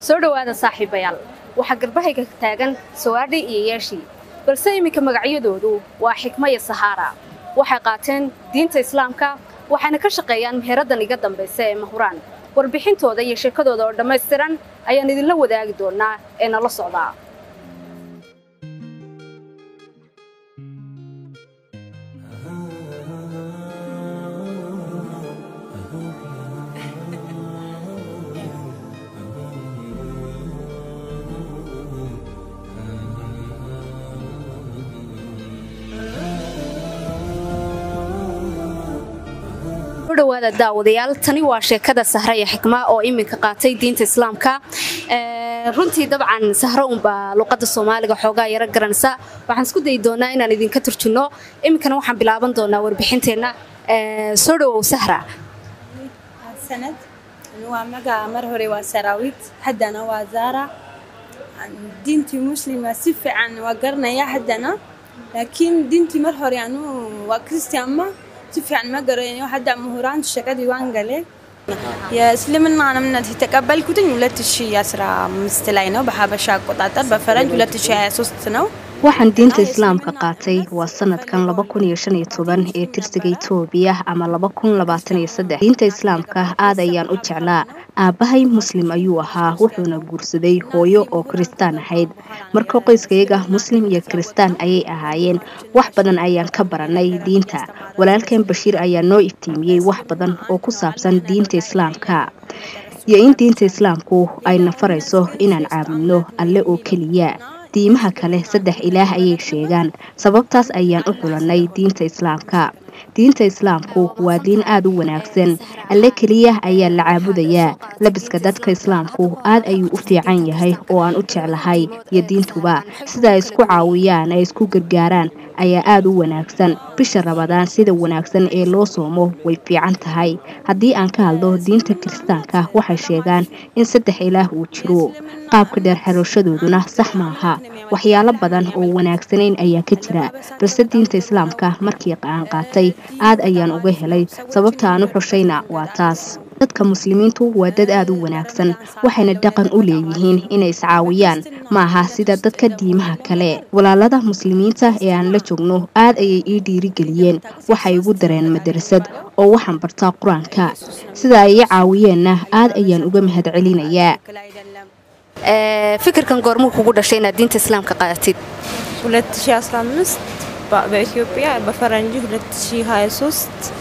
soo dhawaada saaxiibayaal waxa garbahayga taagan Sawaadi iyo Yeeshi balse imika magacyadoodu waa Xikma iyo Sahara waxay qaateen diinta Islaamka waxayna ka shaqeeyaan meeradan iga dambeysay ee Mahuraan warbixintooda iyo sheekadooda oo dhameystiran ayaan idinla wadaagi doonaa ee nala socda dhawaada daawadayaal tani waa sheekada Sahra iyo Xikma oo iminka qaatay diinta Islaamka runtii dabcan Sahra baa luqadda Soomaaliga xoogaa yara garanaysa waxaan isku day doonaa inaan idinka turjuno iminkana waxaan bilaaban doonaa warbixinteena soo dhawow Sahra sanad waa maga mar hore waa Sarawit haddana waa Zara diintii muslima si fiican waa garanaya haddana laakiin diintii mar hore anu waa Kristiyaanma تفعل ما قريني واحد مهوران شكدي وانقلي يا سلمنا أنا من تقبل كتني ولا تشي يسرى مستلاينه بحب شاق قطعة بفرنج ولا تشي سوستنا waxaan diinta Islaamka qaatay waa sanadkan 2015 ee tirsiga Itoobiya ama 2023 diinta Islaamka aad ayaan u jeclaa aabahay muslim ayuu ahaa wuxuuna guursaday hooyo oo Kristaan ahayd marka qoyskayga muslim iyo Kristaan ayay ahaayeen wax badan ayaan ka baranay diinta walaalkeen Bashiir ayaa noo iftiimiyay wax badan oo ku saabsan diinta Islaamka iyo in diinta Islaamku ay nafarayso inaan caabudno alle oo kaliya diimaha kale saddex ilaah ayay sheegaan sababtaas ayaan u xulanay diinta Islaamku waa diin aad u wanaagsan alle kaliya ayaa la caabudayaa labiska dadka Islaamku aad ayuu u fiican yahay oo aan u jeclahay iyo diintuba sida ay isku caawiyaan ay isku gargaaraan ayaa aad u wanaagsan bisha Ramadaan sida wanaagsan ee loo soomo way fiican tahay haddii aan ka hadlo diinta Kiristaanka waxay sheegaan in saddex ilaah uu jiro qaabka dheer xirashadooduna sax maaha waxyaalo badan oo wanaagsaneyn ayaa ka jira balse diinta Islaamka markii aan qaatay aad ayaan uga helay sababta aan u xushayna waa taas dadka muslimiintu waa dad aad u wanaagsan waxayna dhaqan u leeyihiin inay iscaawiyaan maaha sida dadka diimaha kale walaalada muslimiinta ee aan la joogno aad ayay ii dhiirigeliyeen waxay ugu dareen madrasad oo waxaan bartaa Quraanka sida ay caawiyeenna aad ayaan uga mahadcelinayaa fikirkan goormuu kugu dhashay inaad diinta Islaamka qaadatid 2015 በኢትዮጵያ በፈረንጅ 2023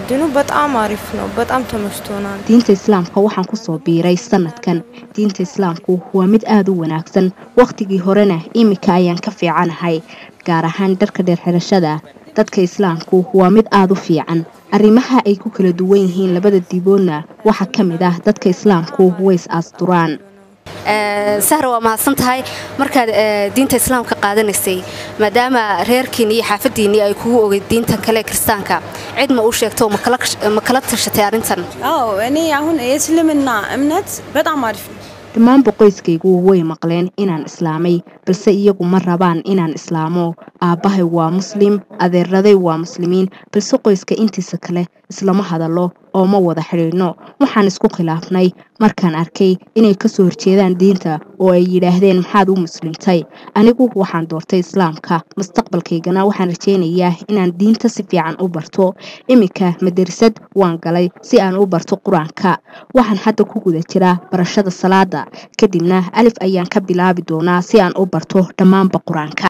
dinu በጣም አሪፍ ነው በጣም ተመችቶናል diinta Islaamka waxaan ku soo biiray sanadkan diinta Islaamku waa mid aad u wanaagsan waqtigii horena imika ayaan ka fiicanahay gaar ahaan dharka dheer xirashada dadka Islaamku waa mid aad u fiican arrimaha ay ku kala duwan yihiin labada diiboodna waxa kamid ah dadka Islaamku way asturaan Sahra waa mahadsantahay markaad diinta Islaamka qaadanaysay maadaama reerkiina iyo xaafadiina ay kugu ogay diinta kale Kristaanka cid ma u sheegto ma kala tashatay arintan ani ahun islamina amnat badam arif dhammaan qoyskaygu way maqleen inaan islaamay balse iyagu ma rabaan inaan islaamo aabahay waa muslim adeeraday waa muslimiin balse qoyska intiisa kale islama hadalo oo ma wada xiriirno waxaan isku khilaafnay markaan arkay inay ka soo horjeedaan diinta oo ay yiraahdeen maxaad u muslimtay anigu waxaan doortay Islaamka mustaqbalkaygana waxaan rajaynayaa inaan diinta si fiican u barto imika madrasad waan galay si aan u barto Quraanka waxaan hadda ku guda jiraa barashada salaada kadibna alif ayaan ka bilaabi doonaa si aan u barto dhammaan Quraanka